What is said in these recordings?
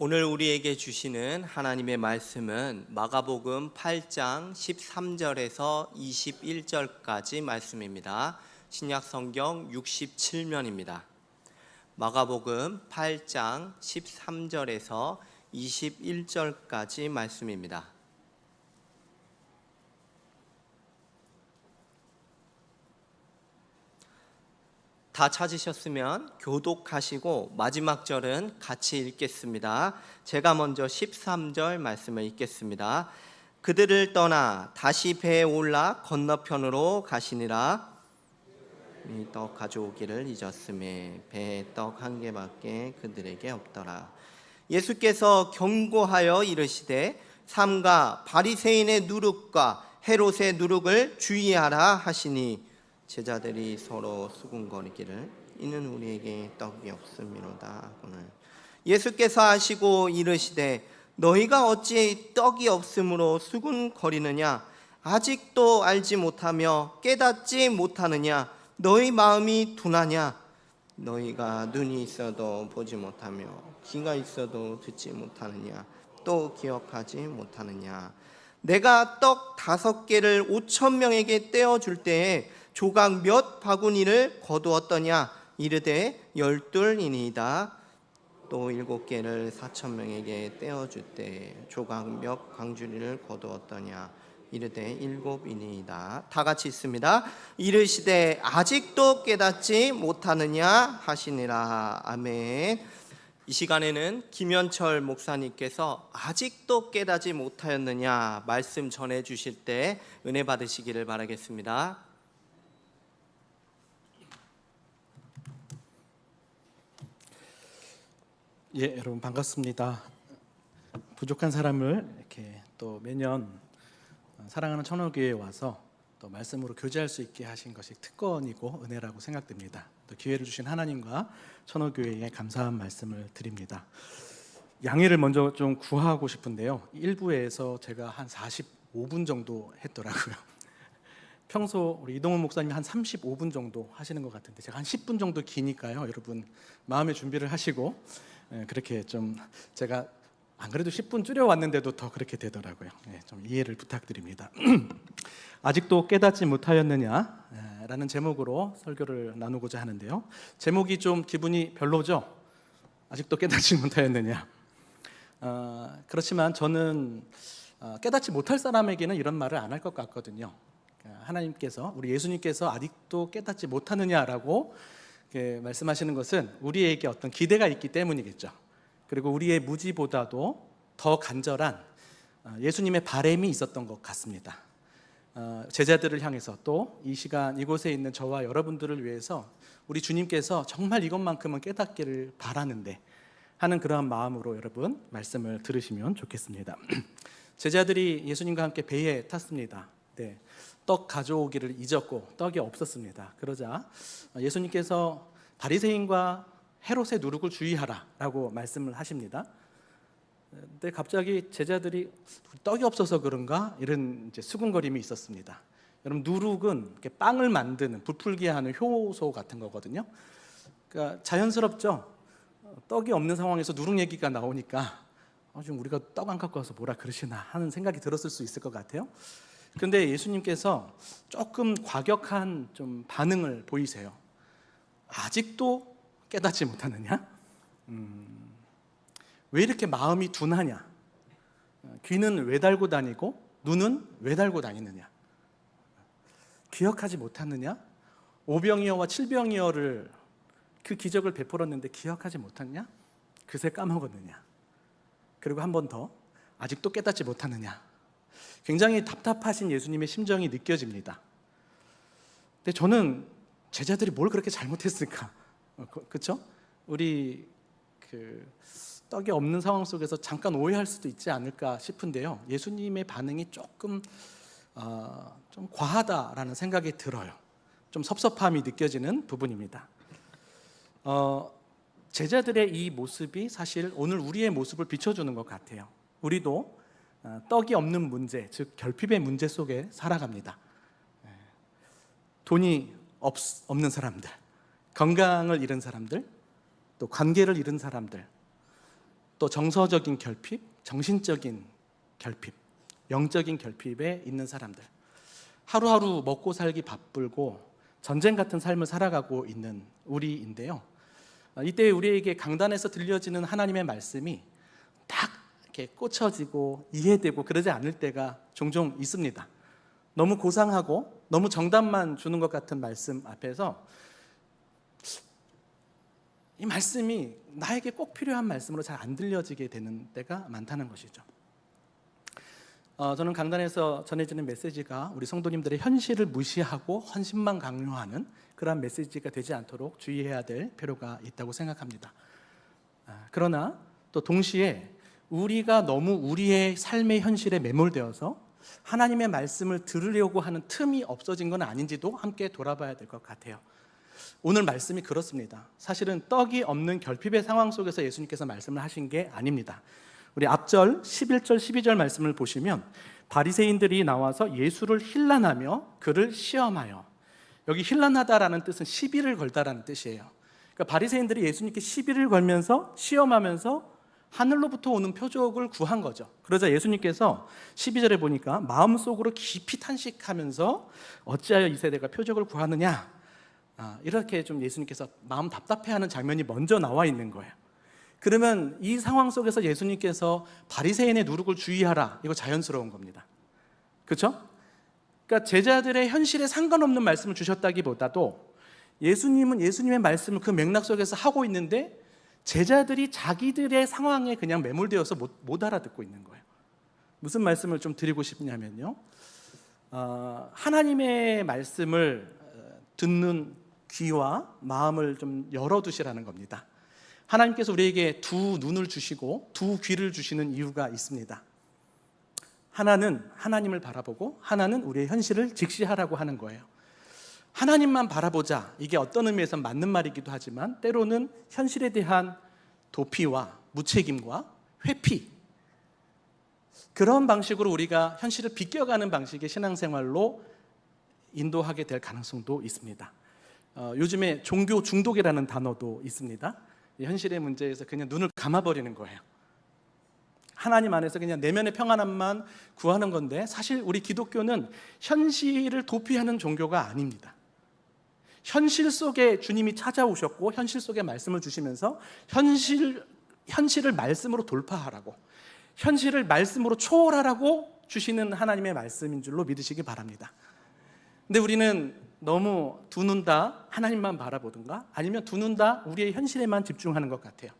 오늘 우리에게 주시는 하나님의 말씀은 마가복음 8장 13절에서 21절까지 말씀입니다. 신약성경 67면입니다. 마가복음 8장 13절에서 21절까지 말씀입니다. 다 찾으셨으면 교독하시고 마지막 절은 같이 읽겠습니다. 제가 먼저 13절 말씀을 읽겠습니다. 그들을 떠나 다시 배에 올라 건너편으로 가시니라. 떡 가져오기를 잊었음에 배에 떡 한 개밖에 그들에게 없더라. 예수께서 경고하여 이르시되 삼가 바리새인의 누룩과 헤롯의 누룩을 주의하라 하시니 제자들이 서로 수군거리기를 이는 우리에게 떡이 없음이로다 하거늘 예수께서 하시고 이르시되 너희가 어찌 떡이 없음으로 수군거리느냐 아직도 알지 못하며 깨닫지 못하느냐 너희 마음이 둔하냐 너희가 눈이 있어도 보지 못하며 귀가 있어도 듣지 못하느냐 또 기억하지 못하느냐 내가 떡 5개를 5,000명에게 떼어줄 때에 조각 몇 바구니를 거두었더냐 이르되 12이니이다 또 7개를 4,000명에게 떼어줄 때 조각 몇 광주리를 거두었더냐 이르되 7이니이다 다 같이 있습니다. 이르시되 아직도 깨닫지 못하느냐 하시니라. 아멘. 이 시간에는 김현철 목사님께서 아직도 깨닫지 못하였느냐 말씀 전해 주실 때 은혜 받으시기를 바라겠습니다. 예, 여러분 반갑습니다. 부족한 사람을 이렇게 또 매년 사랑하는 천호교회에 와서 또 말씀으로 교제할 수 있게 하신 것이 특권이고 은혜라고 생각됩니다. 또 기회를 주신 하나님과 천호교회에 감사한 말씀을 드립니다. 양해를 먼저 좀 구하고 싶은데요. 1부에서 제가 한 45분 정도 했더라고요. 평소 우리 이동훈 목사님이 한 35분 정도 하시는 것 같은데 제가 한 10분 정도 기니까요. 여러분 마음의 준비를 하시고 그렇게 좀 제가 안 그래도 10분 줄여왔는데도 더 그렇게 되더라고요. 좀 이해를 부탁드립니다. 아직도 깨닫지 못하였느냐 라는 제목으로 설교를 나누고자 하는데요. 제목이 좀 기분이 별로죠? 아직도 깨닫지 못하였느냐. 그렇지만 저는 깨닫지 못할 사람에게는 이런 말을 안 할 것 같거든요. 하나님께서 우리 예수님께서 아직도 깨닫지 못하느냐라고 말씀하시는 것은 우리에게 어떤 기대가 있기 때문이겠죠. 그리고 우리의 무지보다도 더 간절한 예수님의 바람이 있었던 것 같습니다. 제자들을 향해서 또 이 시간 이곳에 있는 저와 여러분들을 위해서 우리 주님께서 정말 이것만큼은 깨닫기를 바라는데 하는 그러한 마음으로 여러분 말씀을 들으시면 좋겠습니다. 제자들이 예수님과 함께 배에 탔습니다. 네. 떡 가져오기를 잊었고 떡이 없었습니다. 그러자 예수님께서 바리새인과 헤롯의 누룩을 주의하라라고 말씀을 하십니다. 근데 갑자기 제자들이 떡이 없어서 그런가 이런 이제 수군거림이 있었습니다. 여러분 누룩은 이렇게 빵을 만드는 부풀게 하는 효소 같은 거거든요. 그러니까 자연스럽죠. 떡이 없는 상황에서 누룩 얘기가 나오니까 지금 우리가 떡 안 갖고 와서 뭐라 그러시나 하는 생각이 들었을 수 있을 것 같아요. 그런데 예수님께서 조금 과격한 좀 반응을 보이세요. 아직도 깨닫지 못하느냐? 왜 이렇게 마음이 둔하냐? 귀는 왜 달고 다니고 눈은 왜 달고 다니느냐? 기억하지 못하느냐? 오병이어와 칠병이어를 그 기적을 베풀었는데 기억하지 못하느냐? 그새 까먹었느냐? 그리고 한 번 더 아직도 깨닫지 못하느냐? 굉장히 답답하신 예수님의 심정이 느껴집니다. 근데 저는 제자들이 뭘 그렇게 잘못했을까? 그렇죠? 우리 떡이 없는 상황 속에서 잠깐 오해할 수도 있지 않을까 싶은데요. 예수님의 반응이 조금 좀 과하다라는 생각이 들어요. 좀 섭섭함이 느껴지는 부분입니다. 제자들의 이 모습이 사실 오늘 우리의 모습을 비춰주는 것 같아요. 우리도 떡이 없는 문제, 즉 결핍의 문제 속에 살아갑니다. 돈이 없는 사람들, 건강을 잃은 사람들, 또 관계를 잃은 사람들, 또 정서적인 결핍, 정신적인 결핍, 영적인 결핍에 있는 사람들, 하루하루 먹고 살기 바쁘고 전쟁 같은 삶을 살아가고 있는 우리인데요. 이때 우리에게 강단에서 들려지는 하나님의 말씀이 딱 이렇게 꽂혀지고 이해되고 그러지 않을 때가 종종 있습니다. 너무 고상하고 너무 정답만 주는 것 같은 말씀 앞에서 이 말씀이 나에게 꼭 필요한 말씀으로 잘 안 들려지게 되는 때가 많다는 것이죠. 저는 강단에서 전해지는 메시지가 우리 성도님들의 현실을 무시하고 헌신만 강요하는 그러한 메시지가 되지 않도록 주의해야 될 필요가 있다고 생각합니다. 그러나 또 동시에 우리가 너무 우리의 삶의 현실에 매몰되어서 하나님의 말씀을 들으려고 하는 틈이 없어진 건 아닌지도 함께 돌아봐야 될 것 같아요. 오늘 말씀이 그렇습니다. 사실은 떡이 없는 결핍의 상황 속에서 예수님께서 말씀을 하신 게 아닙니다. 우리 앞절 11절 12절 말씀을 보시면 바리새인들이 나와서 예수를 힐난하며 그를 시험하여, 여기 힐난하다라는 뜻은 시비를 걸다라는 뜻이에요. 그러니까 바리새인들이 예수님께 시비를 걸면서 시험하면서 하늘로부터 오는 표적을 구한 거죠. 그러자 예수님께서 12절에 보니까 마음속으로 깊이 탄식하면서 어찌하여 이 세대가 표적을 구하느냐, 이렇게 좀 예수님께서 마음 답답해하는 장면이 먼저 나와 있는 거예요. 그러면 이 상황 속에서 예수님께서 바리새인의 누룩을 주의하라, 이거 자연스러운 겁니다. 그렇죠? 그러니까 제자들의 현실에 상관없는 말씀을 주셨다기보다도 예수님은 예수님의 말씀을 그 맥락 속에서 하고 있는데 제자들이 자기들의 상황에 그냥 매몰되어서 못 알아듣고 있는 거예요. 무슨 말씀을 좀 드리고 싶냐면요, 하나님의 말씀을 듣는 귀와 마음을 좀 열어두시라는 겁니다. 하나님께서 우리에게 두 눈을 주시고 두 귀를 주시는 이유가 있습니다. 하나는 하나님을 바라보고 하나는 우리의 현실을 직시하라고 하는 거예요. 하나님만 바라보자, 이게 어떤 의미에서 맞는 말이기도 하지만 때로는 현실에 대한 도피와 무책임과 회피, 그런 방식으로 우리가 현실을 비껴가는 방식의 신앙생활로 인도하게 될 가능성도 있습니다. 요즘에 종교 중독이라는 단어도 있습니다. 현실의 문제에서 그냥 눈을 감아버리는 거예요. 하나님 안에서 그냥 내면의 평안함만 구하는 건데, 사실 우리 기독교는 현실을 도피하는 종교가 아닙니다. 현실 속에 주님이 찾아오셨고 현실 속에 말씀을 주시면서 현실을 말씀으로 돌파하라고, 현실을 말씀으로 초월하라고 주시는 하나님의 말씀인 줄로 믿으시기 바랍니다. 근데 우리는 너무 두 눈 다 하나님만 바라보든가 아니면 두 눈 다 우리의 현실에만 집중하는 것 같아요.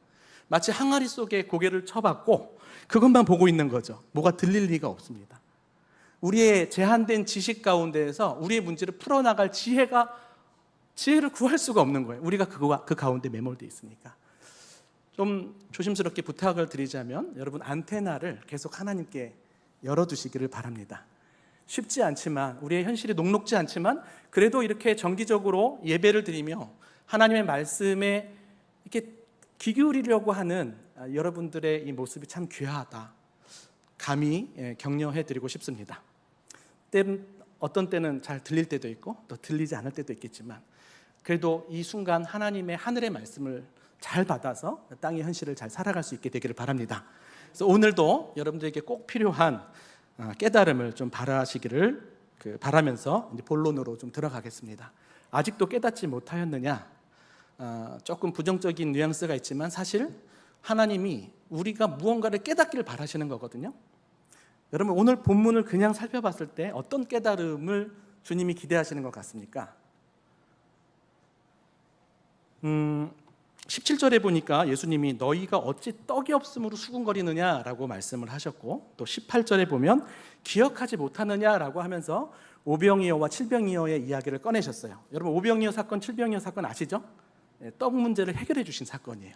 마치 항아리 속에 고개를 쳐박고 그것만 보고 있는 거죠. 뭐가 들릴 리가 없습니다. 우리의 제한된 지식 가운데에서 우리의 문제를 풀어나갈 지혜를 구할 수가 없는 거예요. 우리가 그 가운데 매몰되어 있으니까. 좀 조심스럽게 부탁을 드리자면 여러분 안테나를 계속 하나님께 열어두시기를 바랍니다. 쉽지 않지만, 우리의 현실이 녹록지 않지만 그래도 이렇게 정기적으로 예배를 드리며 하나님의 말씀에 이렇게 귀 기울이려고 하는 여러분들의 이 모습이 참 귀하다, 감히 격려해드리고 싶습니다. 어떤 때는 잘 들릴 때도 있고 또 들리지 않을 때도 있겠지만, 그래도 이 순간 하나님의 하늘의 말씀을 잘 받아서 땅의 현실을 잘 살아갈 수 있게 되기를 바랍니다. 그래서 오늘도 여러분들에게 꼭 필요한 깨달음을 좀 바라시기를 바라면서 이제 본론으로 좀 들어가겠습니다. 아직도 깨닫지 못하였느냐? 조금 부정적인 뉘앙스가 있지만 사실 하나님이 우리가 무언가를 깨닫기를 바라시는 거거든요. 여러분, 오늘 본문을 그냥 살펴봤을 때 어떤 깨달음을 주님이 기대하시는 것 같습니까? 17절에 보니까 예수님이 너희가 어찌 떡이 없음으로 수군거리느냐라고 말씀을 하셨고, 또 18절에 보면 기억하지 못하느냐라고 하면서 오병이어와 칠병이어의 이야기를 꺼내셨어요. 여러분, 오병이어 사건, 칠병이어 사건 아시죠? 떡 문제를 해결해 주신 사건이에요.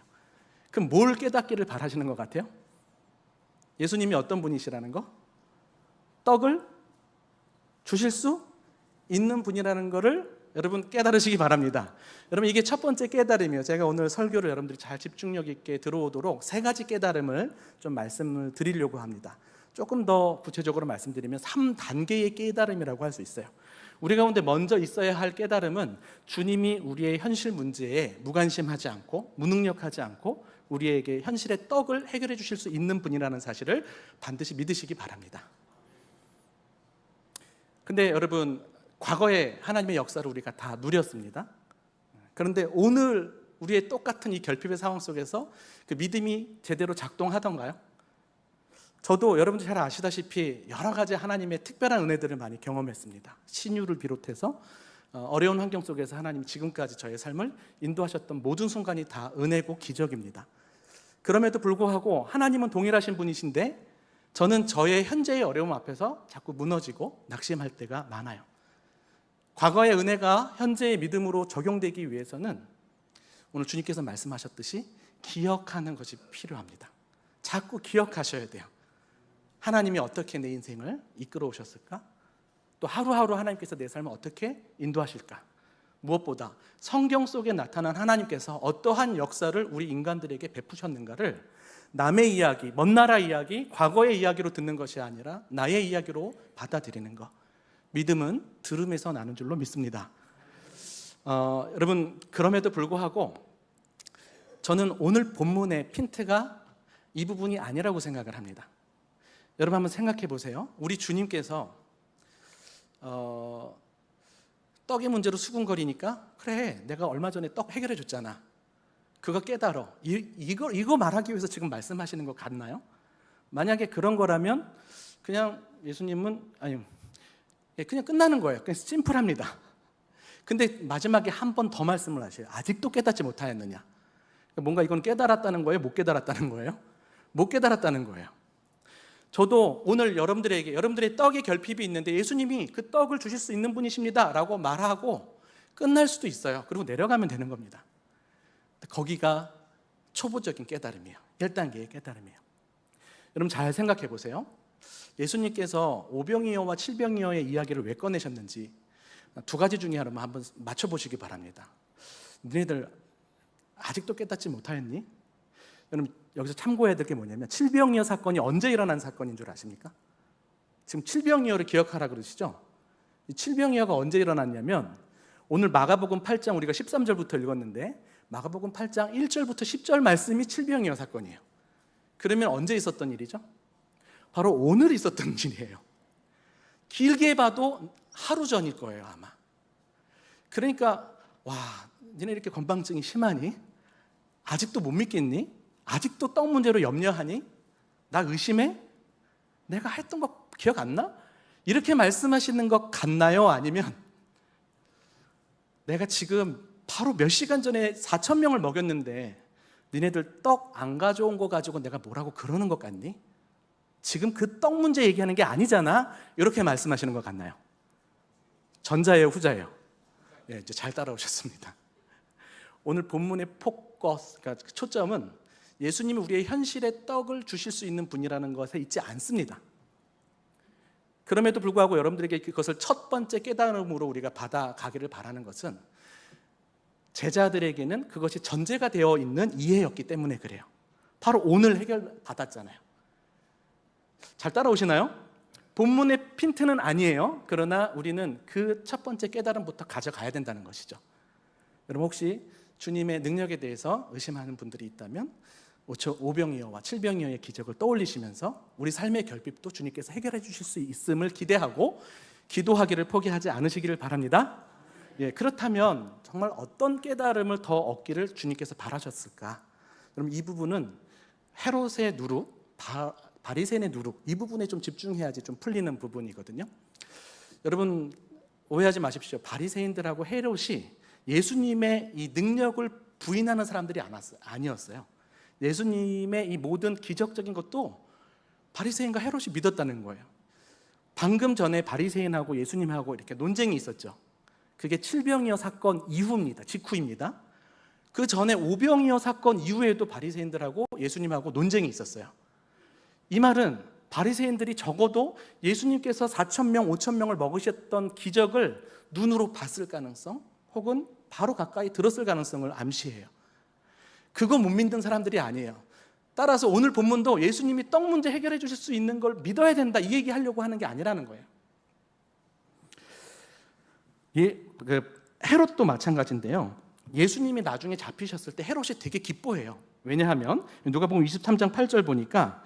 그럼 뭘 깨닫기를 바라시는 것 같아요? 예수님이 어떤 분이시라는 거? 떡을 주실 수 있는 분이라는 것을 여러분 깨달으시기 바랍니다. 여러분, 이게 첫 번째 깨달음이에요. 제가 오늘 설교를 여러분들이 잘 집중력 있게 들어오도록 세 가지 깨달음을 좀 말씀을 드리려고 합니다. 조금 더 구체적으로 말씀드리면 3단계의 깨달음이라고 할 수 있어요. 우리 가운데 먼저 있어야 할 깨달음은 주님이 우리의 현실 문제에 무관심하지 않고 무능력하지 않고 우리에게 현실의 떡을 해결해 주실 수 있는 분이라는 사실을 반드시 믿으시기 바랍니다. 근데 여러분, 과거에 하나님의 역사를 우리가 다 누렸습니다. 그런데 오늘 우리의 똑같은 이 결핍의 상황 속에서 그 믿음이 제대로 작동하던가요? 저도 여러분들 잘 아시다시피 여러 가지 하나님의 특별한 은혜들을 많이 경험했습니다. 신유를 비롯해서 어려운 환경 속에서 하나님이 지금까지 저의 삶을 인도하셨던 모든 순간이 다 은혜고 기적입니다. 그럼에도 불구하고 하나님은 동일하신 분이신데 저는 저의 현재의 어려움 앞에서 자꾸 무너지고 낙심할 때가 많아요. 과거의 은혜가 현재의 믿음으로 적용되기 위해서는 오늘 주님께서 말씀하셨듯이 기억하는 것이 필요합니다. 자꾸 기억하셔야 돼요. 하나님이 어떻게 내 인생을 이끌어 오셨을까? 또 하루하루 하나님께서 내 삶을 어떻게 인도하실까? 무엇보다 성경 속에 나타난 하나님께서 어떠한 역사를 우리 인간들에게 베푸셨는가를 남의 이야기, 먼 나라 이야기, 과거의 이야기로 듣는 것이 아니라 나의 이야기로 받아들이는 것. 믿음은 들음에서 나는 줄로 믿습니다. 여러분, 그럼에도 불구하고 저는 오늘 본문의 핀트가 이 부분이 아니라고 생각을 합니다. 여러분 한번 생각해 보세요. 우리 주님께서 떡의 문제로 수군거리니까 그래, 내가 얼마 전에 떡 해결해 줬잖아. 그거 깨달어. 이거 말하기 위해서 지금 말씀하시는 것 같나요? 만약에 그런 거라면 그냥 예수님은 그냥 끝나는 거예요. 그냥 심플합니다. 근데 마지막에 한 번 더 말씀을 하셔요. 아직도 깨닫지 못하였느냐? 뭔가 이건 깨달았다는 거예요? 못 깨달았다는 거예요? 못 깨달았다는 거예요. 저도 오늘 여러분들의 떡의 결핍이 있는데 예수님이 그 떡을 주실 수 있는 분이십니다 라고 말하고 끝날 수도 있어요. 그리고 내려가면 되는 겁니다. 거기가 초보적인 깨달음이에요. 1단계의 깨달음이에요. 여러분 잘 생각해 보세요. 예수님께서 오병이어와 칠병이어의 이야기를 왜 꺼내셨는지 두 가지 중에 하나만 한번 맞춰보시기 바랍니다. 너희들 아직도 깨닫지 못하였니? 여러분 여기서 참고해야 될 게 뭐냐면 칠병이어 사건이 언제 일어난 사건인 줄 아십니까? 지금 칠병이어를 기억하라 그러시죠? 이 칠병이어가 언제 일어났냐면 오늘 마가복음 8장 우리가 13절부터 읽었는데 마가복음 8장 1절부터 10절 말씀이 칠병이어 사건이에요. 그러면 언제 있었던 일이죠? 바로 오늘 있었던 일이에요. 길게 봐도 하루 전일 거예요 아마. 그러니까 와, 니네 이렇게 건방증이 심하니? 아직도 못 믿겠니? 아직도 떡 문제로 염려하니? 나 의심해? 내가 했던 거 기억 안 나? 이렇게 말씀하시는 것 같나요? 아니면 내가 지금 바로 몇 시간 전에 4,000명을 먹였는데 니네들 떡 안 가져온 거 가지고 내가 뭐라고 그러는 것 같니? 지금 그 떡 문제 얘기하는 게 아니잖아. 이렇게 말씀하시는 것 같나요? 전자예요, 후자예요? 예, 이제 잘 따라오셨습니다. 오늘 본문의 포커스, 그러니까 초점은 예수님이 우리의 현실의 떡을 주실 수 있는 분이라는 것에 있지 않습니다. 그럼에도 불구하고 여러분들에게 그것을 첫 번째 깨달음으로 우리가 받아가기를 바라는 것은 제자들에게는 그것이 전제가 되어 있는 이해였기 때문에 그래요. 바로 오늘 해결받았잖아요. 잘 따라오시나요? 본문의 핀트는 아니에요. 그러나 우리는 그 첫 번째 깨달음부터 가져가야 된다는 것이죠. 여러분 혹시 주님의 능력에 대해서 의심하는 분들이 있다면 오병이어와 칠병이어의 기적을 떠올리시면서 우리 삶의 결핍도 주님께서 해결해 주실 수 있음을 기대하고 기도하기를 포기하지 않으시기를 바랍니다. 예, 그렇다면 정말 어떤 깨달음을 더 얻기를 주님께서 바라셨을까? 그럼 이 부분은 헤롯의 누룩, 바리새인의 누룩, 이 부분에 좀 집중해야지 좀 풀리는 부분이거든요. 여러분 오해하지 마십시오. 바리새인들하고 헤롯이 예수님의 이 능력을 부인하는 사람들이 아니었어요. 예수님의 이 모든 기적적인 것도 바리새인과 헤롯이 믿었다는 거예요. 방금 전에 바리새인하고 예수님하고 이렇게 논쟁이 있었죠. 그게 칠병이어 사건 이후입니다. 직후입니다. 그 전에 오병이어 사건 이후에도 바리새인들하고 예수님하고 논쟁이 있었어요. 이 말은 바리새인들이 적어도 예수님께서 4,000명, 5,000명을 먹으셨던 기적을 눈으로 봤을 가능성 혹은 바로 가까이 들었을 가능성을 암시해요. 그거 못 믿는 사람들이 아니에요. 따라서 오늘 본문도 예수님이 떡 문제 해결해 주실 수 있는 걸 믿어야 된다 이 얘기하려고 하는 게 아니라는 거예요. 헤롯도 마찬가지인데요. 예수님이 나중에 잡히셨을 때 헤롯이 되게 기뻐해요. 왜냐하면 누가복음 23장 8절 보니까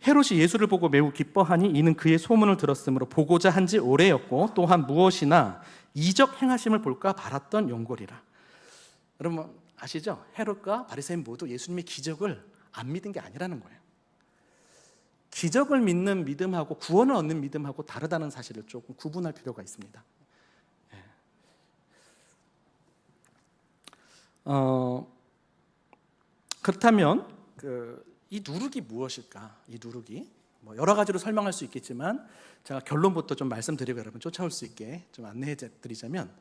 헤롯이 예수를 보고 매우 기뻐하니 이는 그의 소문을 들었으므로 보고자 한지 오래였고 또한 무엇이나 이적 행하심을 볼까 바랐던 연골이라. 여러분 아시죠? 헤롯과 바리새인 모두 예수님의 기적을 안 믿은 게 아니라는 거예요. 기적을 믿는 믿음하고 구원을 얻는 믿음하고 다르다는 사실을 조금 구분할 필요가 있습니다. 그렇다면 이 누룩이 무엇일까? 이 누룩이 여러 가지로 설명할 수 있겠지만 제가 결론부터 좀 말씀드리고 여러분 쫓아올 수 있게 좀 안내해 드리자면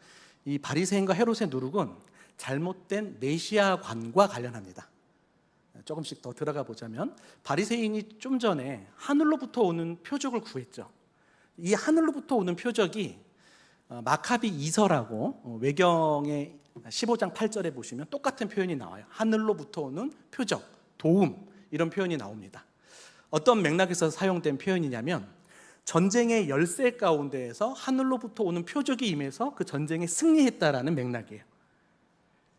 이 바리새인과 헤롯의 누룩은 잘못된 메시아관과 관련합니다. 조금씩 더 들어가 보자면 바리새인이 좀 전에 하늘로부터 오는 표적을 구했죠. 이 하늘로부터 오는 표적이 마카비 이서라고 외경의 15장 8절에 보시면 똑같은 표현이 나와요. 하늘로부터 오는 표적, 도움 이런 표현이 나옵니다. 어떤 맥락에서 사용된 표현이냐면 전쟁의 열세 가운데에서 하늘로부터 오는 표적이 임해서 그 전쟁에 승리했다라는 맥락이에요.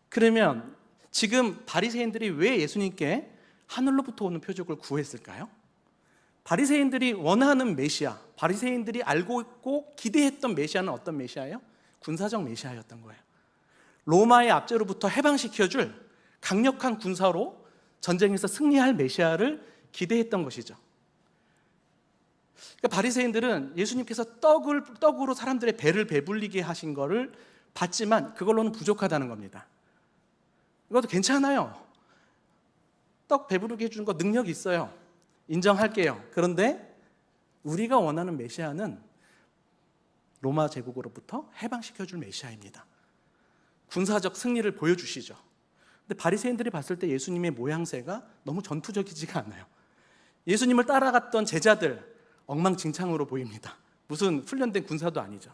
그러면 지금 바리새인들이 왜 예수님께 하늘로부터 오는 표적을 구했을까요? 바리새인들이 원하는 메시아, 바리새인들이 알고 있고 기대했던 메시아는 어떤 메시아예요? 군사적 메시아였던 거예요. 로마의 압제로부터 해방시켜줄 강력한 군사로 전쟁에서 승리할 메시아를 기대했던 것이죠. 그러니까 바리새인들은 예수님께서 떡으로 사람들의 배를 배불리게 하신 것을 봤지만 그걸로는 부족하다는 겁니다. 이것도 괜찮아요. 떡 배부르게 해주는 거 능력 있어요. 인정할게요. 그런데 우리가 원하는 메시아는 로마 제국으로부터 해방시켜줄 메시아입니다. 군사적 승리를 보여주시죠. 근데 바리새인들이 봤을 때 예수님의 모양새가 너무 전투적이지가 않아요. 예수님을 따라갔던 제자들 엉망진창으로 보입니다. 무슨 훈련된 군사도 아니죠.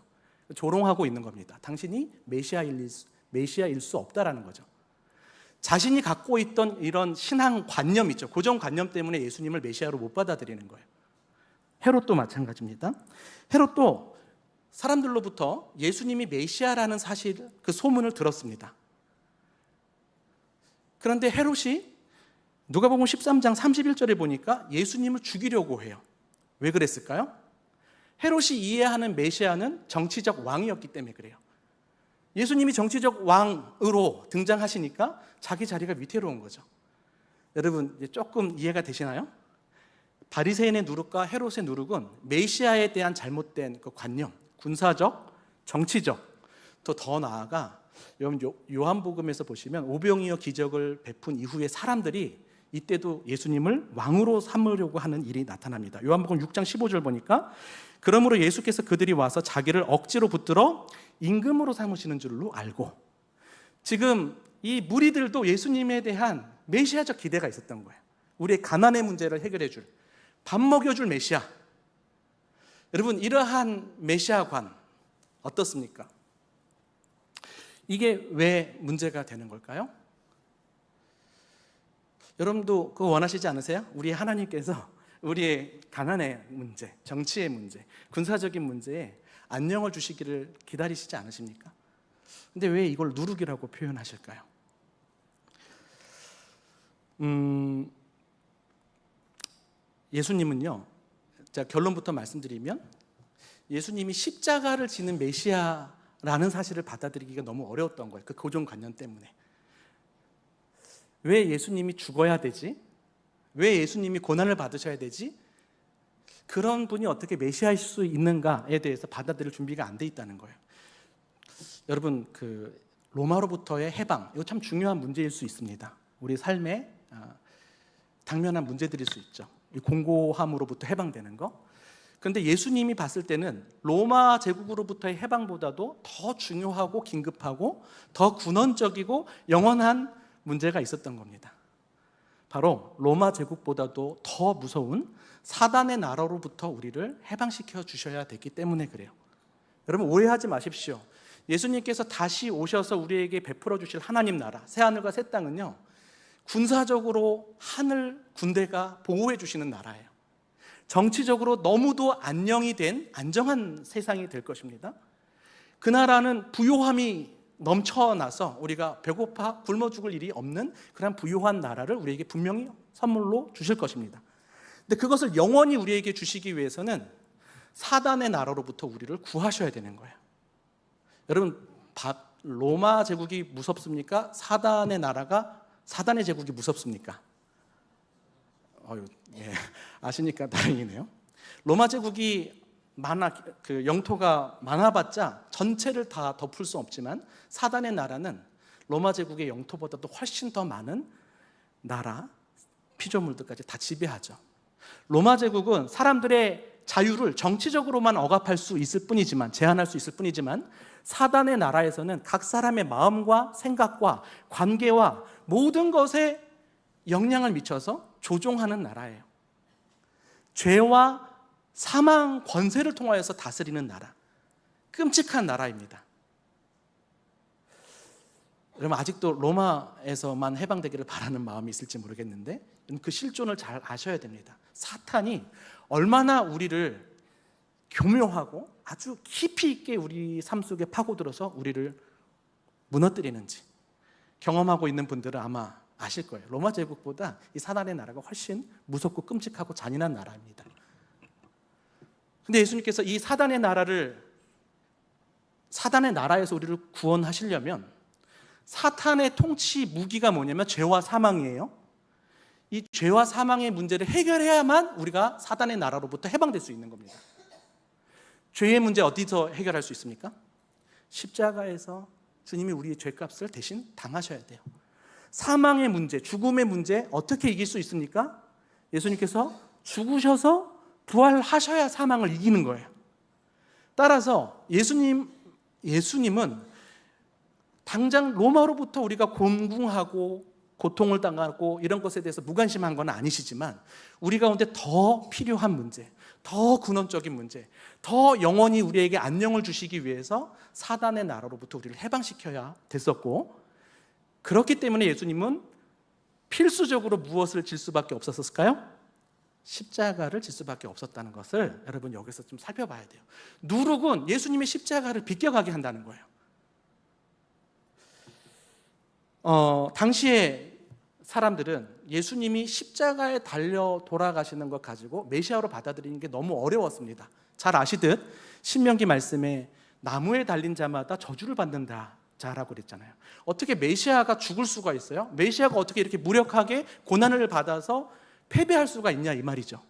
조롱하고 있는 겁니다. 당신이 메시아일 수 없다라는 거죠. 자신이 갖고 있던 이런 신앙 관념 있죠. 고정관념 때문에 예수님을 메시아로 못 받아들이는 거예요. 헤롯도 마찬가지입니다. 헤롯도 사람들로부터 예수님이 메시아라는 사실, 그 소문을 들었습니다. 그런데 헤롯이 누가복음 13장 31절에 보니까 예수님을 죽이려고 해요. 왜 그랬을까요? 헤롯이 이해하는 메시아는 정치적 왕이었기 때문에 그래요. 예수님이 정치적 왕으로 등장하시니까 자기 자리가 위태로운 거죠. 여러분 이제 조금 이해가 되시나요? 바리새인의 누룩과 헤롯의 누룩은 메시아에 대한 잘못된 그 관념, 군사적, 정치적, 더 나아가 요한복음에서 보시면 오병이어 기적을 베푼 이후에 사람들이 이때도 예수님을 왕으로 삼으려고 하는 일이 나타납니다. 요한복음 6장 15절 보니까 그러므로 예수께서 그들이 와서 자기를 억지로 붙들어 임금으로 삼으시는 줄로 알고, 지금 이 무리들도 예수님에 대한 메시아적 기대가 있었던 거예요. 우리의 가난의 문제를 해결해 줄, 밥 먹여줄 메시아. 여러분 이러한 메시아관 어떻습니까? 이게 왜 문제가 되는 걸까요? 여러분도 그거 원하시지 않으세요? 우리 하나님께서 우리의 가난의 문제, 정치의 문제, 군사적인 문제에 안녕을 주시기를 기다리시지 않으십니까? 근데 왜 이걸 누룩이라고 표현하실까요? 예수님은요, 자 결론부터 말씀드리면 예수님이 십자가를 지는 메시아라는 사실을 받아들이기가 너무 어려웠던 거예요. 그 고정관념 때문에. 왜 예수님이 죽어야 되지? 왜 예수님이 고난을 받으셔야 되지? 그런 분이 어떻게 메시아일 수 있는가에 대해서 받아들일 준비가 안 돼 있다는 거예요. 여러분 그 로마로부터의 해방, 이거 참 중요한 문제일 수 있습니다. 우리 삶에 당면한 문제들일 수 있죠. 이 공고함으로부터 해방되는 거. 그런데 예수님이 봤을 때는 로마 제국으로부터의 해방보다도 더 중요하고 긴급하고 더 근원적이고 영원한 문제가 있었던 겁니다. 바로 로마 제국보다도 더 무서운 사단의 나라로부터 우리를 해방시켜 주셔야 됐기 때문에 그래요. 여러분 오해하지 마십시오. 예수님께서 다시 오셔서 우리에게 베풀어 주실 하나님 나라, 새하늘과 새 땅은요, 군사적으로 하늘 군대가 보호해 주시는 나라예요. 정치적으로 너무도 안녕이 된 안정한 세상이 될 것입니다. 그 나라는 부요함이 넘쳐나서 우리가 배고파 굶어 죽을 일이 없는 그런 부유한 나라를 우리에게 분명히 선물로 주실 것입니다. 근데 그것을 영원히 우리에게 주시기 위해서는 사단의 나라로부터 우리를 구하셔야 되는 거예요. 여러분, 로마 제국이 무섭습니까? 사단의 제국이 무섭습니까? 예, 아시니까 다행이네요. 로마 제국이 영토가 많아봤자 전체를 다 덮을 수 없지만 사단의 나라는 로마 제국의 영토보다도 훨씬 더 많은 나라, 피조물들까지 다 지배하죠. 로마 제국은 사람들의 자유를 정치적으로만 억압할 수 있을 뿐이지만, 제한할 수 있을 뿐이지만, 사단의 나라에서는 각 사람의 마음과 생각과 관계와 모든 것에 영향을 미쳐서 조종하는 나라예요. 죄와 사망 권세를 통하여서 다스리는 나라, 끔찍한 나라입니다. 여러분, 아직도 로마에서만 해방되기를 바라는 마음이 있을지 모르겠는데 그 실존을 잘 아셔야 됩니다. 사탄이 얼마나 우리를 교묘하고 아주 깊이 있게 우리 삶 속에 파고들어서 우리를 무너뜨리는지 경험하고 있는 분들은 아마 아실 거예요. 로마 제국보다 이 사단의 나라가 훨씬 무섭고 끔찍하고 잔인한 나라입니다. 근데 예수님께서 이 사단의 나라에서 우리를 구원하시려면 사탄의 통치 무기가 뭐냐면 죄와 사망이에요. 이 죄와 사망의 문제를 해결해야만 우리가 사단의 나라로부터 해방될 수 있는 겁니다. 죄의 문제 어디서 해결할 수 있습니까? 십자가에서 주님이 우리의 죄값을 대신 당하셔야 돼요. 사망의 문제, 죽음의 문제 어떻게 이길 수 있습니까? 예수님께서 죽으셔서 부활하셔야 사망을 이기는 거예요. 따라서 예수님은 당장 로마로부터 우리가 곤궁하고 고통을 당하고 이런 것에 대해서 무관심한 건 아니시지만 우리 가운데 더 필요한 문제, 더 근원적인 문제, 더 영원히 우리에게 안녕을 주시기 위해서 사단의 나라로부터 우리를 해방시켜야 됐었고, 그렇기 때문에 예수님은 필수적으로 무엇을 질 수밖에 없었을까요? 십자가를 질 수밖에 없었다는 것을 여러분 여기서 좀 살펴봐야 돼요. 누룩은 예수님의 십자가를 비껴가게 한다는 거예요. 당시에 사람들은 예수님이 십자가에 달려 돌아가시는 것 가지고 메시아로 받아들이는 게 너무 어려웠습니다. 잘 아시듯 신명기 말씀에 나무에 달린 자마다 저주를 받는다 자라고 그랬잖아요. 어떻게 메시아가 죽을 수가 있어요? 메시아가 어떻게 이렇게 무력하게 고난을 받아서 패배할 수가 있냐 이 말이죠.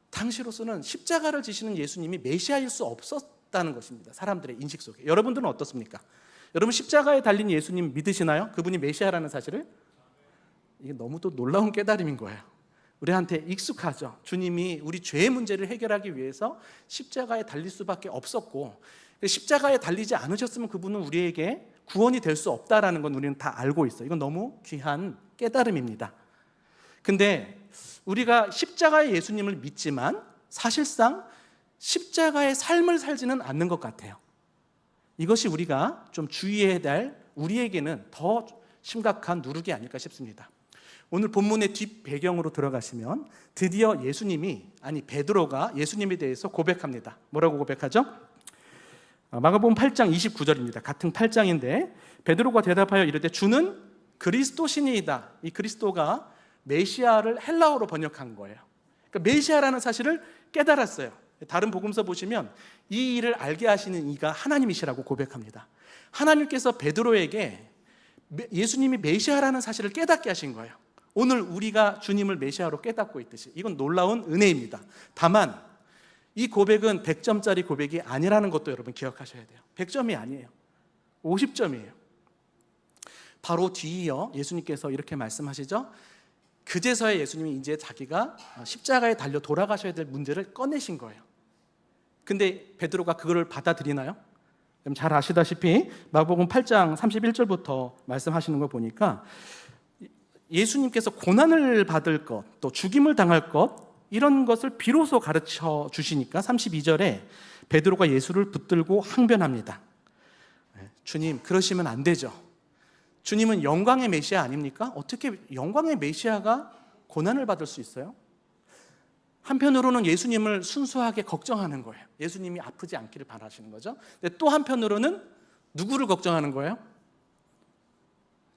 당시로서는 십자가를 지시는 예수님이 메시아일 수 없었다는 것입니다. 사람들의 인식 속에. 여러분들은 어떻습니까? 여러분 십자가에 달린 예수님 믿으시나요? 그분이 메시아라는 사실을? 이게 너무 또 놀라운 깨달음인 거예요. 우리한테 익숙하죠. 주님이 우리 죄의 문제를 해결하기 위해서 십자가에 달릴 수밖에 없었고, 십자가에 달리지 않으셨으면 그분은 우리에게 구원이 될 수 없다라는 건 우리는 다 알고 있어요. 이건 너무 귀한 깨달음입니다. 근데 우리가 십자가의 예수님을 믿지만 사실상 십자가의 삶을 살지는 않는 것 같아요. 이것이 우리가 좀 주의해야 될, 우리에게는 더 심각한 누룩이 아닐까 싶습니다. 오늘 본문의 뒷 배경으로 들어가시면 드디어 베드로가 예수님에 대해서 고백합니다. 뭐라고 고백하죠? 마가복음 8장 29절입니다. 같은 8장인데 베드로가 대답하여 이르되 주는 그리스도시니이다. 이 그리스도가 메시아를 헬라어로 번역한 거예요. 그러니까 메시아라는 사실을 깨달았어요. 다른 복음서 보시면 이 일을 알게 하시는 이가 하나님이시라고 고백합니다. 하나님께서 베드로에게 예수님이 메시아라는 사실을 깨닫게 하신 거예요. 오늘 우리가 주님을 메시아로 깨닫고 있듯이. 이건 놀라운 은혜입니다. 다만 이 고백은 100점짜리 고백이 아니라는 것도 여러분 기억하셔야 돼요. 100점이 아니에요. 50점이에요. 바로 뒤이어 예수님께서 이렇게 말씀하시죠. 그제서야 예수님이 이제 자기가 십자가에 달려 돌아가셔야 될 문제를 꺼내신 거예요. 근데 베드로가 그거를 받아들이나요? 잘 아시다시피 마가복음 8장 31절부터 말씀하시는 걸 보니까 예수님께서 고난을 받을 것, 또 죽임을 당할 것, 이런 것을 비로소 가르쳐 주시니까 32절에 베드로가 예수를 붙들고 항변합니다. 주님, 그러시면 안 되죠. 주님은 영광의 메시아 아닙니까? 어떻게 영광의 메시아가 고난을 받을 수 있어요? 한편으로는 예수님을 순수하게 걱정하는 거예요. 예수님이 아프지 않기를 바라시는 거죠. 근데 또 한편으로는 누구를 걱정하는 거예요?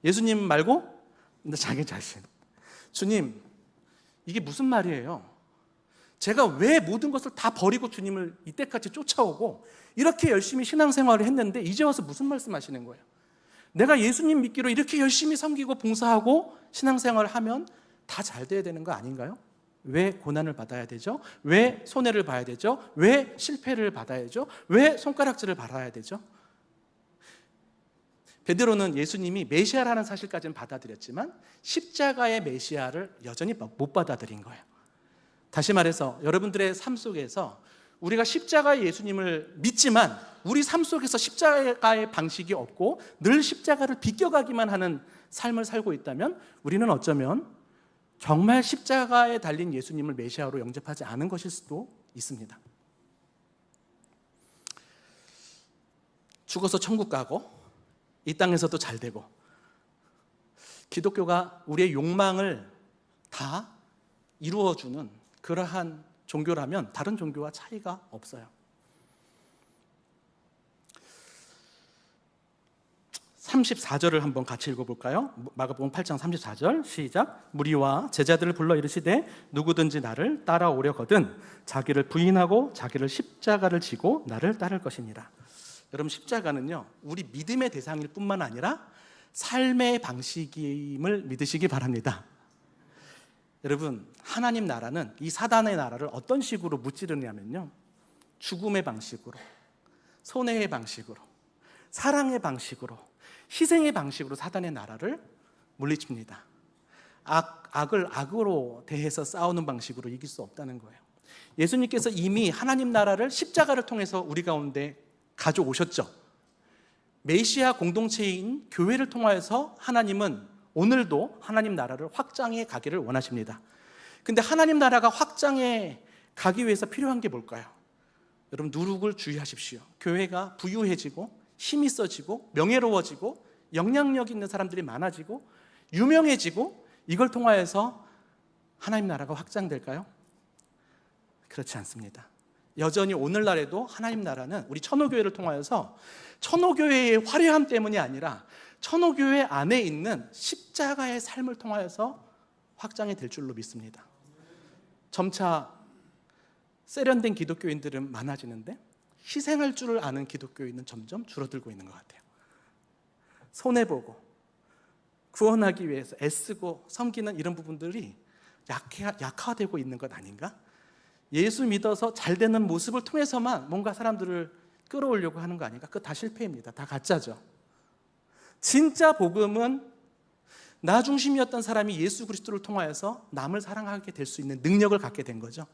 예수님 말고 자기 자신. 주님, 이게 무슨 말이에요? 제가 왜 모든 것을 다 버리고 주님을 이때까지 쫓아오고 이렇게 열심히 신앙생활을 했는데 이제 와서 무슨 말씀하시는 거예요? 내가 예수님 믿기로 이렇게 열심히 섬기고 봉사하고 신앙생활을 하면 다 잘 돼야 되는 거 아닌가요? 왜 고난을 받아야 되죠? 왜 손해를 봐야 되죠? 왜 실패를 받아야죠? 왜 손가락질을 받아야 되죠? 베드로는 예수님이 메시아라는 사실까지는 받아들였지만 십자가의 메시아를 여전히 못 받아들인 거예요. 다시 말해서 여러분들의 삶 속에서 우리가 십자가의 예수님을 믿지만 우리 삶 속에서 십자가의 방식이 없고 늘 십자가를 비껴가기만 하는 삶을 살고 있다면 우리는 어쩌면 정말 십자가에 달린 예수님을 메시아로 영접하지 않은 것일 수도 있습니다. 죽어서 천국 가고 이 땅에서도 잘 되고 기독교가 우리의 욕망을 다 이루어주는 그러한 종교라면 다른 종교와 차이가 없어요. 34절을 한번 같이 읽어볼까요? 마가복음 8장 34절 시작. 무리와 제자들을 불러 이르시되 누구든지 나를 따라오려거든 자기를 부인하고 자기를 십자가를 지고 나를 따를 것이니라. 여러분, 십자가는요 우리 믿음의 대상일 뿐만 아니라 삶의 방식임을 믿으시기 바랍니다. 여러분, 하나님 나라는 이 사단의 나라를 어떤 식으로 무찌르냐면요, 죽음의 방식으로, 손해의 방식으로, 사랑의 방식으로, 희생의 방식으로 사단의 나라를 물리칩니다. 악을 악으로 대해서 싸우는 방식으로 이길 수 없다는 거예요. 예수님께서 이미 하나님 나라를 십자가를 통해서 우리 가운데 가져오셨죠. 메시아 공동체인 교회를 통하여서 하나님은 오늘도 하나님 나라를 확장해 가기를 원하십니다. 근데 하나님 나라가 확장해 가기 위해서 필요한 게 뭘까요? 여러분, 누룩을 주의하십시오. 교회가 부유해지고 힘이 있어지고 명예로워지고 영향력 있는 사람들이 많아지고 유명해지고 이걸 통하여서 하나님 나라가 확장될까요? 그렇지 않습니다. 여전히 오늘날에도 하나님 나라는 우리 천호교회를 통하여서 천호교회의 화려함 때문이 아니라 천호교회 안에 있는 십자가의 삶을 통하여서 확장이 될 줄로 믿습니다. 점차 세련된 기독교인들은 많아지는데 희생할 줄을 아는 기독교인은 점점 줄어들고 있는 것 같아요. 손해보고 구원하기 위해서 애쓰고 섬기는 이런 부분들이 약화되고 있는 것 아닌가? 예수 믿어서 잘 되는 모습을 통해서만 뭔가 사람들을 끌어오려고 하는 거 아닌가? 그거 다 실패입니다. 다 가짜죠. 진짜 복음은 나 중심이었던 사람이 예수 그리스도를 통하여서 남을 사랑하게 될 수 있는 능력을 갖게 된 거죠.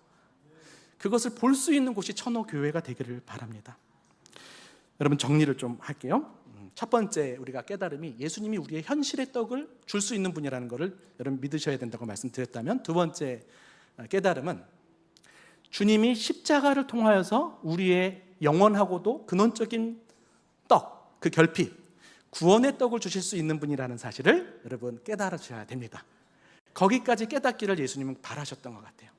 그것을 볼 수 있는 곳이 천호교회가 되기를 바랍니다. 여러분, 정리를 좀 할게요. 첫 번째 우리가 깨달음이 예수님이 우리의 현실의 떡을 줄 수 있는 분이라는 것을 여러분 믿으셔야 된다고 말씀드렸다면, 두 번째 깨달음은 주님이 십자가를 통하여서 우리의 영원하고도 근원적인 떡, 그 결핍, 구원의 떡을 주실 수 있는 분이라는 사실을 여러분 깨달으셔야 됩니다. 거기까지 깨닫기를 예수님은 바라셨던 것 같아요.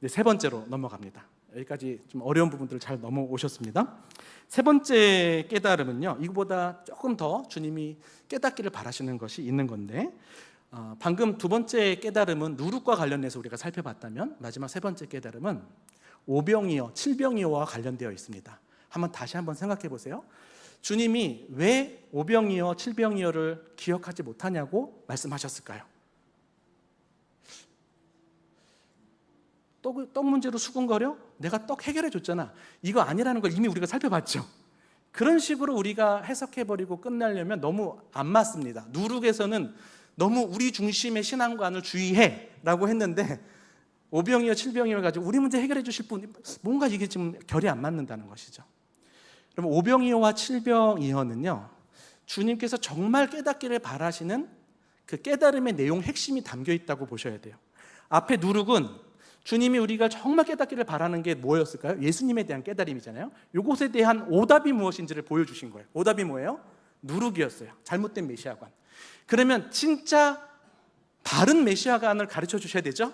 세 번째로 넘어갑니다. 여기까지 좀 어려운 부분들을 잘 넘어오셨습니다. 세 번째 깨달음은요, 이거보다 조금 더 주님이 깨닫기를 바라시는 것이 있는 건데, 방금 두 번째 깨달음은 누룩과 관련해서 우리가 살펴봤다면, 마지막 세 번째 깨달음은 오병이어, 칠병이어와 관련되어 있습니다. 다시 한번 생각해 보세요. 주님이 왜 오병이어, 칠병이어를 기억하지 못하냐고 말씀하셨을까요? 떡 문제로 수군거려? 내가 떡 해결해 줬잖아. 이거 아니라는 걸 이미 우리가 살펴봤죠. 그런 식으로 우리가 해석해버리고 끝내려면 너무 안 맞습니다. 누룩에서는 너무 우리 중심의 신앙관을 주의해 라고 했는데, 오병이어 칠병이어를 가지고 우리 문제 해결해 주실 분, 뭔가 이게 지금 결이 안 맞는다는 것이죠. 그럼 오병이어와 칠병이어는요, 주님께서 정말 깨닫기를 바라시는 그 깨달음의 내용 핵심이 담겨 있다고 보셔야 돼요. 앞에 누룩은 주님이 우리가 정말 깨닫기를 바라는 게 뭐였을까요? 예수님에 대한 깨달음이잖아요. 이것에 대한 오답이 무엇인지를 보여주신 거예요. 오답이 뭐예요? 누룩이었어요. 잘못된 메시아관. 그러면 진짜 바른 메시아관을 가르쳐 주셔야 되죠.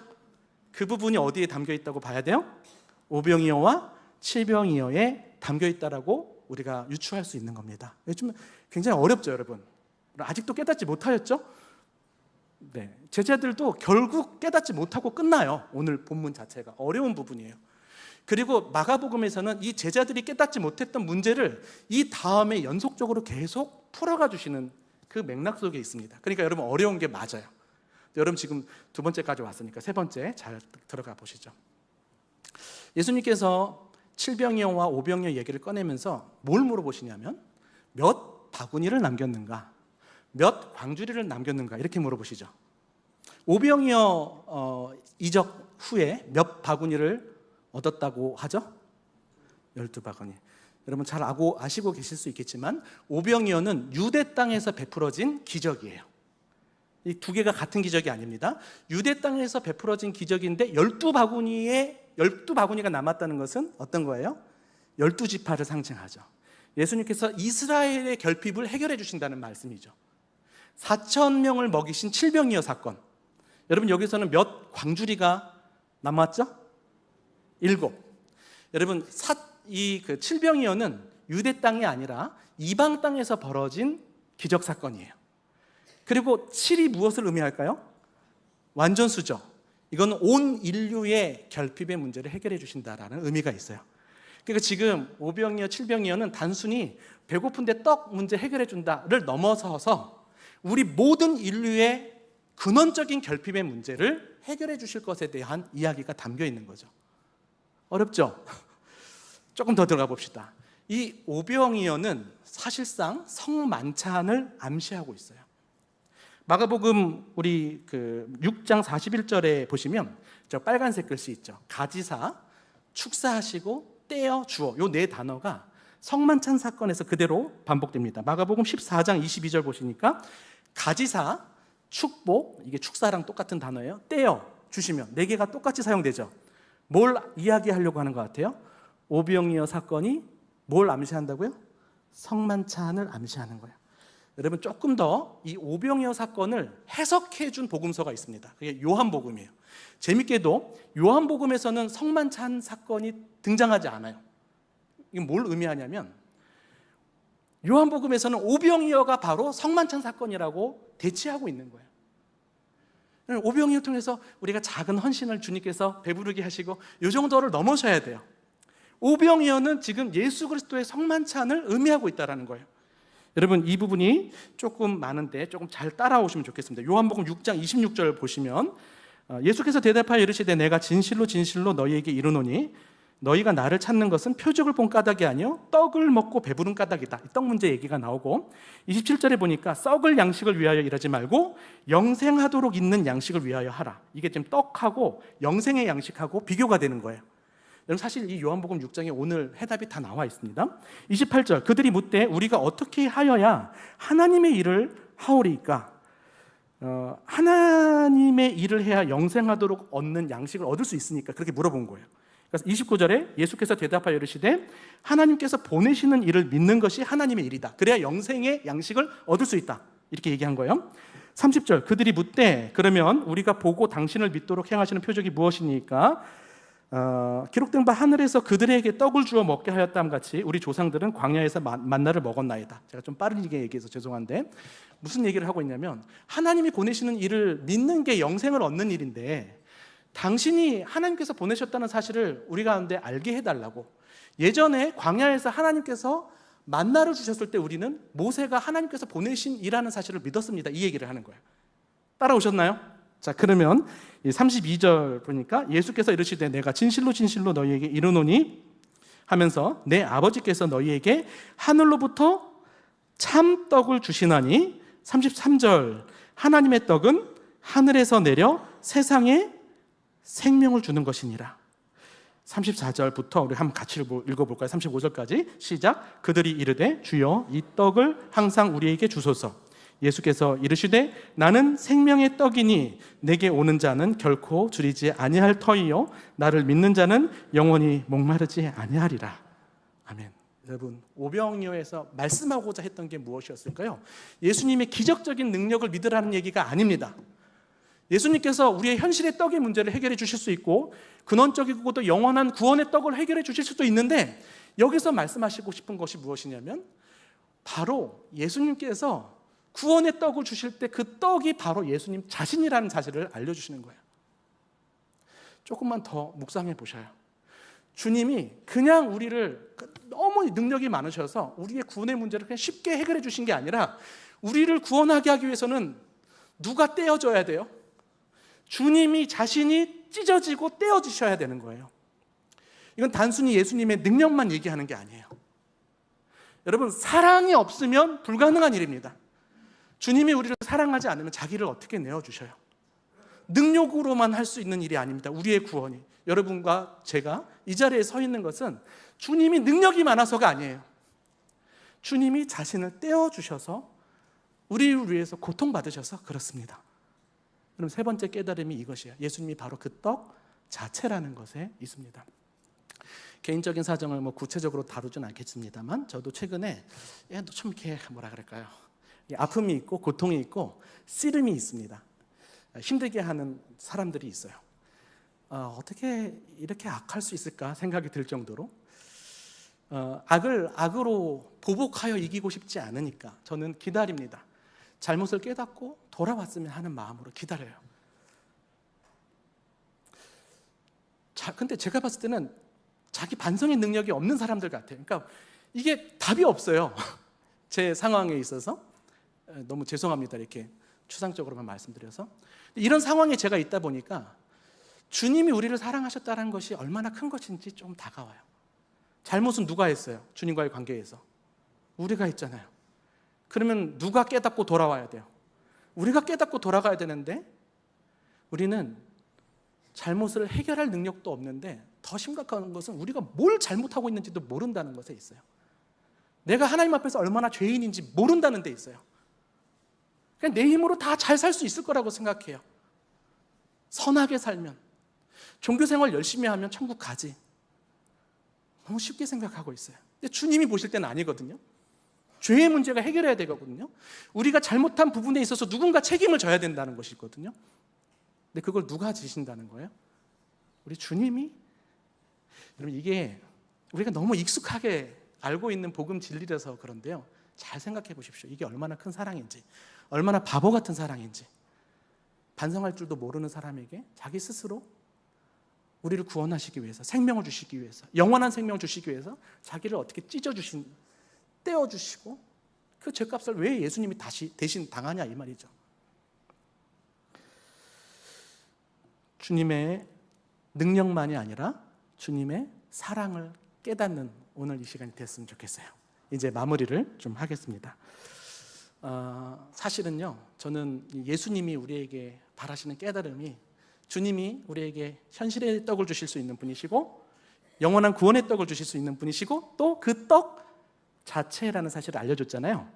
그 부분이 어디에 담겨 있다고 봐야 돼요? 오병이어와 칠병이어에 담겨 있다라고 우리가 유추할 수 있는 겁니다. 요즘 굉장히 어렵죠, 여러분. 아직도 깨닫지 못하였죠? 네, 제자들도 결국 깨닫지 못하고 끝나요. 오늘 본문 자체가 어려운 부분이에요. 그리고 마가복음에서는 이 제자들이 깨닫지 못했던 문제를 이 다음에 연속적으로 계속 풀어가 주시는 그 맥락 속에 있습니다. 그러니까 여러분 어려운 게 맞아요. 여러분 지금 두 번째까지 왔으니까 세 번째 잘 들어가 보시죠. 예수님께서 칠병이어와 오병이어 얘기를 꺼내면서 뭘 물어보시냐면 몇 바구니를 남겼는가, 몇 광주리를 남겼는가 이렇게 물어보시죠. 오병이어 이적 후에 몇 바구니를 얻었다고 하죠? 12바구니. 여러분 잘 아시고 계실 수 있겠지만 오병이어는 유대 땅에서 베풀어진 기적이에요. 이 두 개가 같은 기적이 아닙니다. 유대 땅에서 베풀어진 기적인데 12바구니가 남았다는 것은 어떤 거예요? 12지파를 상징하죠. 예수님께서 이스라엘의 결핍을 해결해 주신다는 말씀이죠. 4,000명을 먹이신 칠병이어 사건. 여러분 여기서는 몇 광주리가 남았죠? 7. 여러분 그 칠병이어는 유대 땅이 아니라 이방 땅에서 벌어진 기적 사건이에요. 그리고 7이 무엇을 의미할까요? 완전수죠. 이건 온 인류의 결핍의 문제를 해결해 주신다라는 의미가 있어요. 그러니까 지금 오병이어, 칠병이어는 단순히 배고픈데 떡 문제 해결해 준다를 넘어서서 우리 모든 인류의 근원적인 결핍의 문제를 해결해 주실 것에 대한 이야기가 담겨 있는 거죠. 어렵죠? 조금 더 들어가 봅시다. 이 오병이어는 사실상 성만찬을 암시하고 있어요. 마가복음 우리 그 6장 41절에 보시면 저 빨간색 글씨 있죠. 가지사, 축사하시고 떼어 주어. 요 네 단어가 성만찬 사건에서 그대로 반복됩니다. 마가복음 14장 22절 보시니까 가지사, 축복, 이게 축사랑 똑같은 단어예요. 떼어 주시면 네 개가 똑같이 사용되죠. 뭘 이야기하려고 하는 것 같아요? 오병이어 사건이 뭘 암시한다고요? 성만찬을 암시하는 거예요. 여러분 조금 더 이 오병이어 사건을 해석해 준 복음서가 있습니다. 그게 요한복음이에요. 재밌게도 요한복음에서는 성만찬 사건이 등장하지 않아요. 이게 뭘 의미하냐면 요한복음에서는 오병이어가 바로 성만찬 사건이라고 대치하고 있는 거예요. 오병이어 통해서 우리가 작은 헌신을 주님께서 배부르게 하시고 이 정도를 넘어서야 돼요. 오병이어는 지금 예수 그리스도의 성만찬을 의미하고 있다는 거예요. 여러분 이 부분이 조금 많은데 조금 잘 따라오시면 좋겠습니다. 요한복음 6장 26절 보시면 예수께서 대답하여 이르시되 내가 진실로 진실로 너희에게 이르노니 너희가 나를 찾는 것은 표적을 본 까닭이 아니요 떡을 먹고 배부른 까닭이다. 떡 문제 얘기가 나오고 27절에 보니까 썩을 양식을 위하여 일하지 말고 영생하도록 있는 양식을 위하여 하라. 이게 지금 떡하고 영생의 양식하고 비교가 되는 거예요. 여러분 사실 이 요한복음 6장에 오늘 해답이 다 나와 있습니다. 28절 그들이 묻되 우리가 어떻게 하여야 하나님의 일을 하오리이까? 하나님의 일을 해야 영생하도록 얻는 양식을 얻을 수 있으니까 그렇게 물어본 거예요. 그래서 29절에 예수께서 대답하여 이르시되 하나님께서 보내시는 일을 믿는 것이 하나님의 일이다. 그래야 영생의 양식을 얻을 수 있다. 이렇게 얘기한 거예요. 30절 그들이 묻되 그러면 우리가 보고 당신을 믿도록 행하시는 표적이 무엇이니까? 기록된 바 하늘에서 그들에게 떡을 주어 먹게 하였다함 같이 우리 조상들은 광야에서 만나를 먹었나이다. 제가 좀 빠르게 얘기해서 죄송한데 무슨 얘기를 하고 있냐면 하나님이 보내시는 일을 믿는 게 영생을 얻는 일인데 당신이 하나님께서 보내셨다는 사실을 우리 가운데 알게 해달라고. 예전에 광야에서 하나님께서 만나를 주셨을 때 우리는 모세가 하나님께서 보내신 이라는 사실을 믿었습니다. 이 얘기를 하는 거예요. 따라오셨나요? 자, 그러면 32절 보니까 예수께서 이르시되 내가 진실로 진실로 너희에게 이르노니 하면서 내 아버지께서 너희에게 하늘로부터 참 떡을 주시나니 33절 하나님의 떡은 하늘에서 내려 세상에 생명을 주는 것이니라. 34절부터 우리 한번 같이 읽어볼까요? 35절까지 시작. 그들이 이르되 주여 이 떡을 항상 우리에게 주소서. 예수께서 이르시되 나는 생명의 떡이니 내게 오는 자는 결코 줄이지 아니할 터이요 나를 믿는 자는 영원히 목마르지 아니하리라. 아멘. 여러분 오병이어에서 말씀하고자 했던 게 무엇이었을까요? 예수님의 기적적인 능력을 믿으라는 얘기가 아닙니다. 예수님께서 우리의 현실의 떡의 문제를 해결해 주실 수 있고 근원적이고 또 영원한 구원의 떡을 해결해 주실 수도 있는데, 여기서 말씀하시고 싶은 것이 무엇이냐면 바로 예수님께서 구원의 떡을 주실 때 그 떡이 바로 예수님 자신이라는 사실을 알려주시는 거예요. 조금만 더 묵상해 보셔요. 주님이 그냥 우리를 너무 능력이 많으셔서 우리의 구원의 문제를 그냥 쉽게 해결해 주신 게 아니라, 우리를 구원하게 하기 위해서는 누가 떼어줘야 돼요? 주님이 자신이 찢어지고 떼어지셔야 되는 거예요. 이건 단순히 예수님의 능력만 얘기하는 게 아니에요. 여러분, 사랑이 없으면 불가능한 일입니다. 주님이 우리를 사랑하지 않으면 자기를 어떻게 내어주셔요? 능력으로만 할 수 있는 일이 아닙니다. 우리의 구원이. 여러분과 제가 이 자리에 서 있는 것은 주님이 능력이 많아서가 아니에요. 주님이 자신을 떼어주셔서 우리를 위해서 고통받으셔서 그렇습니다. 그럼 세 번째 깨달음이 이것이에요. 예수님이 바로 그 떡 자체라는 것에 있습니다. 개인적인 사정을 구체적으로 다루진 않겠습니다만, 저도 최근에 좀 이렇게 뭐라 그럴까요? 아픔이 있고 고통이 있고 씨름이 있습니다. 힘들게 하는 사람들이 있어요. 어떻게 이렇게 악할 수 있을까 생각이 들 정도로, 악을 악으로 보복하여 이기고 싶지 않으니까 저는 기다립니다. 잘못을 깨닫고 돌아왔으면 하는 마음으로 기다려요. 근데 제가 봤을 때는 자기 반성의 능력이 없는 사람들 같아요. 그러니까 이게 답이 없어요. 제 상황에 있어서 너무 죄송합니다. 이렇게 추상적으로만 말씀드려서. 이런 상황에 제가 있다 보니까 주님이 우리를 사랑하셨다는 것이 얼마나 큰 것인지 좀 다가와요. 잘못은 누가 했어요? 주님과의 관계에서. 우리가 했잖아요. 그러면 누가 깨닫고 돌아와야 돼요? 우리가 깨닫고 돌아가야 되는데, 우리는 잘못을 해결할 능력도 없는데 더 심각한 것은 우리가 뭘 잘못하고 있는지도 모른다는 것에 있어요. 내가 하나님 앞에서 얼마나 죄인인지 모른다는 데 있어요. 그냥 내 힘으로 다 잘 살 수 있을 거라고 생각해요. 선하게 살면, 종교생활 열심히 하면 천국 가지, 너무 쉽게 생각하고 있어요. 근데 주님이 보실 때는 아니거든요. 죄의 문제가 해결해야 되거든요. 우리가 잘못한 부분에 있어서 누군가 책임을 져야 된다는 것이거든요. 근데 그걸 누가 지신다는 거예요? 우리 주님이. 여러분, 이게 우리가 너무 익숙하게 알고 있는 복음 진리라서 그런데요, 잘 생각해 보십시오. 이게 얼마나 큰 사랑인지, 얼마나 바보 같은 사랑인지. 반성할 줄도 모르는 사람에게 자기 스스로 우리를 구원하시기 위해서, 생명을 주시기 위해서, 영원한 생명을 주시기 위해서 자기를 어떻게 찢어주신, 떼어주시고, 그 죄값을 왜 예수님이 다시 대신 당하냐 이 말이죠. 주님의 능력만이 아니라 주님의 사랑을 깨닫는 오늘 이 시간이 됐으면 좋겠어요. 이제 마무리를 좀 하겠습니다. 사실은요, 저는 예수님이 우리에게 바라시는 깨달음이, 주님이 우리에게 현실의 떡을 주실 수 있는 분이시고 영원한 구원의 떡을 주실 수 있는 분이시고 또 그 떡 자체라는 사실을 알려줬잖아요.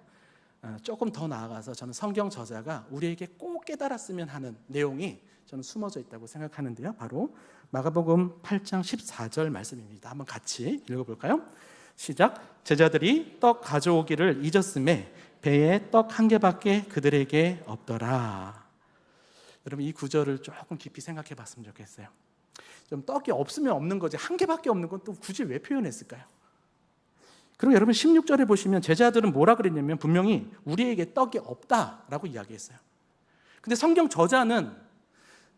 조금 더 나아가서 저는 성경 저자가 우리에게 꼭 깨달았으면 하는 내용이 저는 숨어져 있다고 생각하는데요, 바로 마가복음 8장 14절 말씀입니다. 한번 같이 읽어볼까요? 시작. 제자들이 떡 가져오기를 잊었음에 배에 떡 한 개밖에 그들에게 없더라. 여러분, 이 구절을 조금 깊이 생각해 봤으면 좋겠어요. 좀 떡이 없으면 없는 거지, 한 개밖에 없는 건 또 굳이 왜 표현했을까요? 그리고 여러분 16절에 보시면 제자들은 뭐라 그랬냐면 분명히 우리에게 떡이 없다라고 이야기했어요. 근데 성경 저자는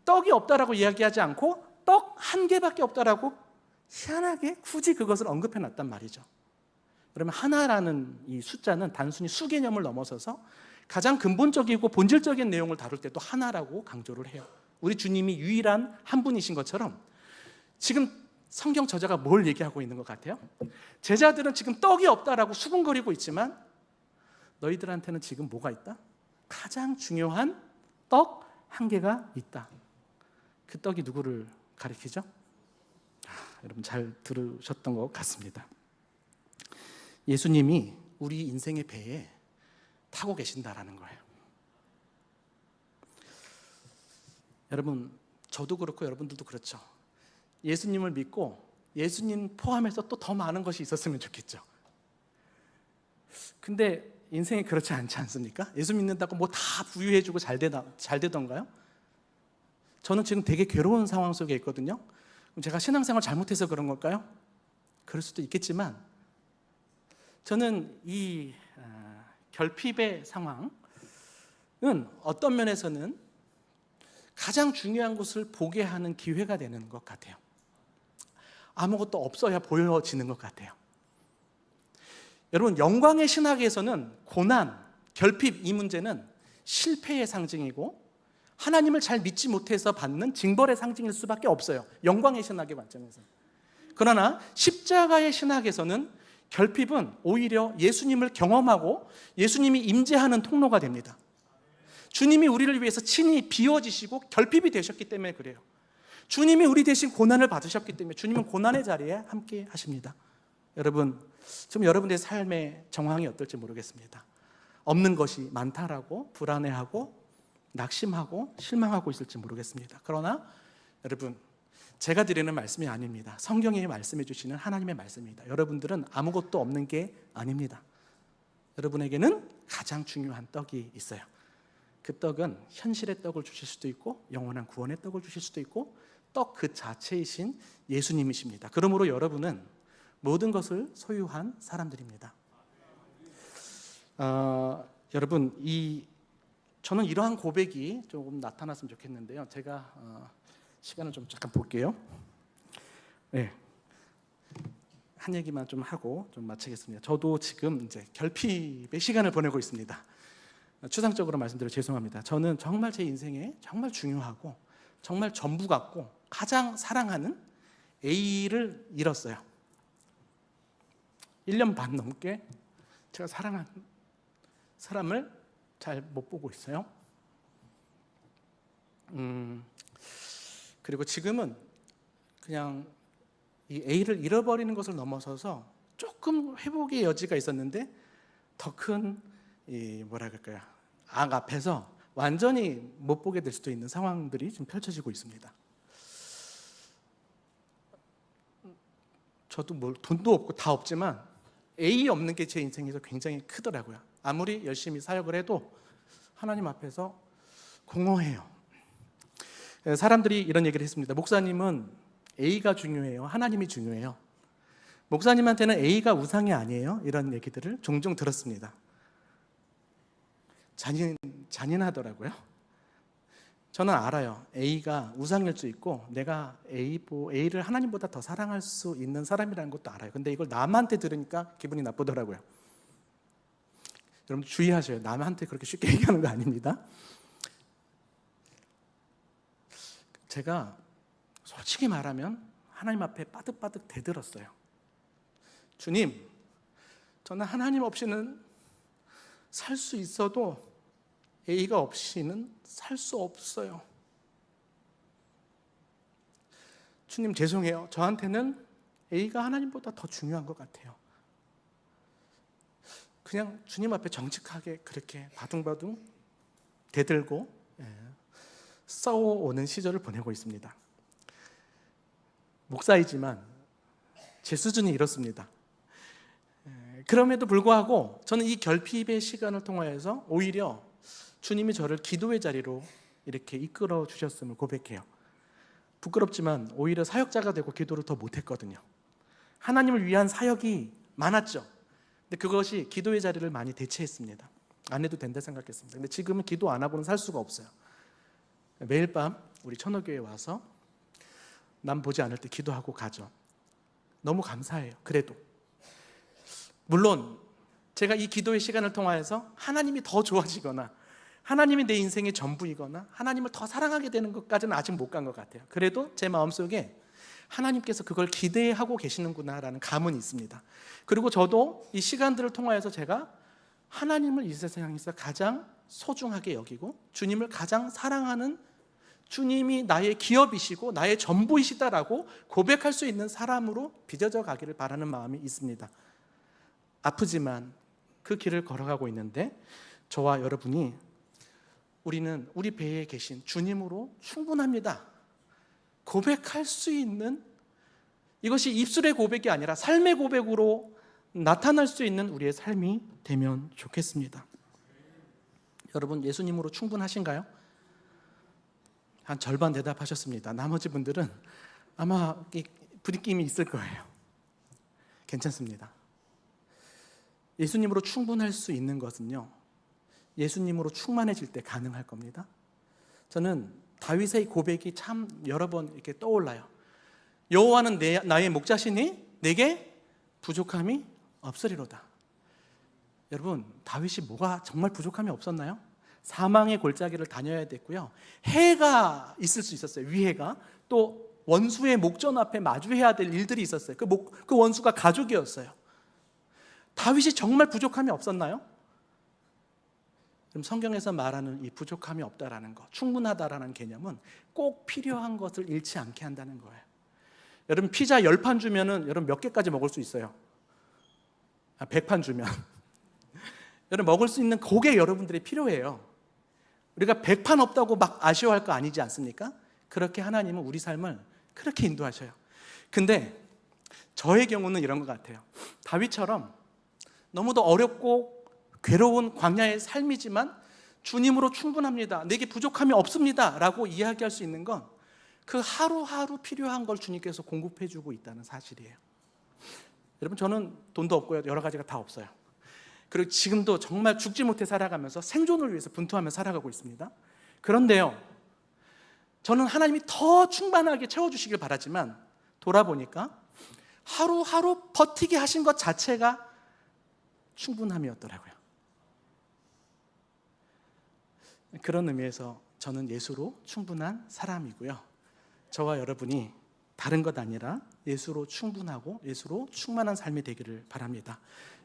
떡이 없다라고 이야기하지 않고 떡 한 개밖에 없다라고 희한하게 굳이 그것을 언급해 놨단 말이죠. 그러면 하나라는 이 숫자는 단순히 수 개념을 넘어서서 가장 근본적이고 본질적인 내용을 다룰 때도 하나라고 강조를 해요. 우리 주님이 유일한 한 분이신 것처럼 지금 성경 저자가 뭘 얘기하고 있는 것 같아요? 제자들은 지금 떡이 없다라고 수군거리고 있지만 너희들한테는 지금 뭐가 있다? 가장 중요한 떡 한 개가 있다. 그 떡이 누구를 가리키죠? 여러분 잘 들으셨던 것 같습니다. 예수님이 우리 인생의 배에 타고 계신다라는 거예요. 여러분, 저도 그렇고 여러분들도 그렇죠. 예수님을 믿고 예수님 포함해서 또 더 많은 것이 있었으면 좋겠죠. 근데 인생이 그렇지 않지 않습니까? 예수 믿는다고 뭐 다 부유해지고 잘 되던가요? 저는 지금 되게 괴로운 상황 속에 있거든요. 그럼 제가 신앙생활 잘못해서 그런 걸까요? 그럴 수도 있겠지만 저는 이 결핍의 상황은 어떤 면에서는 가장 중요한 것을 보게 하는 기회가 되는 것 같아요. 아무것도 없어야 보여지는 것 같아요. 여러분, 영광의 신학에서는 고난, 결핍 이 문제는 실패의 상징이고 하나님을 잘 믿지 못해서 받는 징벌의 상징일 수밖에 없어요. 영광의 신학의 관점에서. 그러나 십자가의 신학에서는 결핍은 오히려 예수님을 경험하고 예수님이 임재하는 통로가 됩니다. 주님이 우리를 위해서 친히 비워지시고 결핍이 되셨기 때문에 그래요. 주님이 우리 대신 고난을 받으셨기 때문에 주님은 고난의 자리에 함께 하십니다. 여러분, 지금 여러분의 삶의 정황이 어떨지 모르겠습니다. 없는 것이 많다라고 불안해하고 낙심하고 실망하고 있을지 모르겠습니다. 그러나 여러분, 제가 드리는 말씀이 아닙니다. 성경이 말씀해 주시는 하나님의 말씀입니다. 여러분들은 아무것도 없는 게 아닙니다. 여러분에게는 가장 중요한 떡이 있어요. 그 떡은 현실의 떡을 주실 수도 있고 영원한 구원의 떡을 주실 수도 있고 떡 그 자체이신 예수님이십니다. 그러므로 여러분은 모든 것을 소유한 사람들입니다. 여러분, 저는 이러한 고백이 조금 나타났으면 좋겠는데요. 제가 시간을 좀 잠깐 볼게요. 네, 한 얘기만 좀 하고 좀 마치겠습니다. 저도 지금 이제 결핍의 시간을 보내고 있습니다. 추상적으로 말씀드려 죄송합니다. 저는 정말 제 인생에 정말 중요하고 정말 전부 같고 가장 사랑하는 A를 잃었어요. 1년 반 넘게 제가 사랑하는 사람을 잘 못 보고 있어요. 그리고 지금은 그냥 이 A를 잃어버리는 것을 넘어서서 조금 회복의 여지가 있었는데 더 큰 뭐라 그럴까요? 악 앞에서 완전히 못 보게 될 수도 있는 상황들이 좀 펼쳐지고 있습니다. 저도 뭐 돈도 없고 다 없지만 A 없는 게 제 인생에서 굉장히 크더라고요. 아무리 열심히 사역을 해도 하나님 앞에서 공허해요. 사람들이 이런 얘기를 했습니다. 목사님은 A가 중요해요? 하나님이 중요해요? 목사님한테는 A가 우상이 아니에요? 이런 얘기들을 종종 들었습니다. 잔인하더라고요. 저는 알아요. A가 우상일 수 있고 내가 A를 하나님보다 더 사랑할 수 있는 사람이라는 것도 알아요. 근데 이걸 남한테 들으니까 기분이 나쁘더라고요. 여러분 주의하셔요. 남한테 그렇게 쉽게 얘기하는 거 아닙니다. 제가 솔직히 말하면 하나님 앞에 빠득빠득 대들었어요. 주님, 저는 하나님 없이는 살 수 있어도 A가 없이는 살 수 없어요. 주님 죄송해요. 저한테는 A가 하나님보다 더 중요한 것 같아요. 그냥 주님 앞에 정직하게 그렇게 바둥바둥 대들고 싸워오는 시절을 보내고 있습니다. 목사이지만 제 수준이 이렇습니다. 그럼에도 불구하고 저는 이 결핍의 시간을 통하여서 오히려 주님이 저를 기도의 자리로 이렇게 이끌어 주셨음을 고백해요. 부끄럽지만 오히려 사역자가 되고 기도를 더 못했거든요. 하나님을 위한 사역이 많았죠. 근데 그것이 기도의 자리를 많이 대체했습니다. 안 해도 된다 생각했습니다. 근데 지금은 기도 안 하고는 살 수가 없어요. 매일 밤 우리 천호교회에 와서 남 보지 않을 때 기도하고 가죠. 너무 감사해요. 그래도 물론 제가 이 기도의 시간을 통하여서 하나님이 더 좋아지거나 하나님이 내 인생의 전부이거나 하나님을 더 사랑하게 되는 것까지는 아직 못 간 것 같아요. 그래도 제 마음속에 하나님께서 그걸 기대하고 계시는구나라는 감은 있습니다. 그리고 저도 이 시간들을 통하여서 제가 하나님을 이 세상에서 가장 소중하게 여기고 주님을 가장 사랑하는 주님이 나의 기업이시고 나의 전부이시다라고 고백할 수 있는 사람으로 빚어져 가기를 바라는 마음이 있습니다. 아프지만 그 길을 걸어가고 있는데 저와 여러분이 우리는 우리 배에 계신 주님으로 충분합니다. 고백할 수 있는 이것이 입술의 고백이 아니라 삶의 고백으로 나타날 수 있는 우리의 삶이 되면 좋겠습니다. 여러분 예수님으로 충분하신가요? 한 절반 대답하셨습니다. 나머지 분들은 아마 부딪힘이 있을 거예요. 괜찮습니다. 예수님으로 충분할 수 있는 것은요, 예수님으로 충만해질 때 가능할 겁니다. 저는 다윗의 고백이 참 여러 번 이렇게 떠올라요. 여호와는 나의 목자시니 내게 부족함이 없으리로다. 여러분, 다윗이 뭐가 정말 부족함이 없었나요? 사망의 골짜기를 다녀야 됐고요, 해가 있을 수 있었어요. 위해가. 또 원수의 목전 앞에 마주해야 될 일들이 있었어요. 그 원수가 가족이었어요. 다윗이 정말 부족함이 없었나요? 그럼 성경에서 말하는 이 부족함이 없다라는 것, 충분하다라는 개념은 꼭 필요한 것을 잃지 않게 한다는 거예요. 여러분, 피자 10판 주면은 여러분 몇 개까지 먹을 수 있어요? 100판 주면 여러분 먹을 수 있는 그게 여러분들이 필요해요. 우리가 100판 없다고 막 아쉬워할 거 아니지 않습니까? 그렇게 하나님은 우리 삶을 그렇게 인도하셔요. 근데 저의 경우는 이런 것 같아요. 다윗처럼 너무도 어렵고 괴로운 광야의 삶이지만 주님으로 충분합니다, 내게 부족함이 없습니다 라고 이야기할 수 있는 건 그 하루하루 필요한 걸 주님께서 공급해 주고 있다는 사실이에요. 여러분, 저는 돈도 없고요, 여러 가지가 다 없어요. 그리고 지금도 정말 죽지 못해 살아가면서 생존을 위해서 분투하며 살아가고 있습니다. 그런데요, 저는 하나님이 더 충만하게 채워주시길 바라지만 돌아보니까 하루하루 버티게 하신 것 자체가 충분함이었더라고요. 그런 의미에서 저는 예수로 충분한 사람이고요, 저와 여러분이 다른 것 아니라 예수로 충분하고 예수로 충만한 삶이 되기를 바랍니다.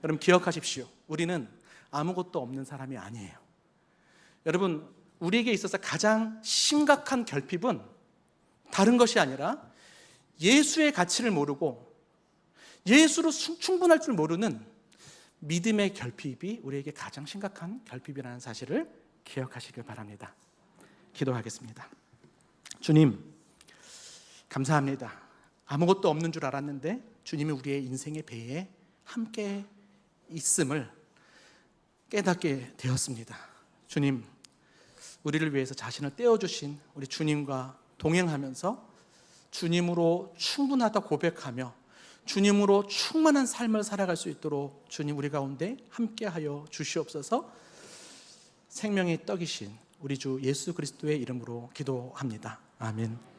여러분, 기억하십시오. 우리는 아무것도 없는 사람이 아니에요. 여러분, 우리에게 있어서 가장 심각한 결핍은 다른 것이 아니라 예수의 가치를 모르고 예수로 충분할 줄 모르는 믿음의 결핍이 우리에게 가장 심각한 결핍이라는 사실을 기억하시길 바랍니다. 기도하겠습니다. 주님, 감사합니다. 아무것도 없는 줄 알았는데 주님이 우리의 인생의 배에 함께 있음을 깨닫게 되었습니다. 주님, 우리를 위해서 자신을 떼어주신 우리 주님과 동행하면서 주님으로 충분하다 고백하며 주님으로 충만한 삶을 살아갈 수 있도록 주님 우리 가운데 함께하여 주시옵소서. 생명의 떡이신 우리 주 예수 그리스도의 이름으로 기도합니다. 아멘.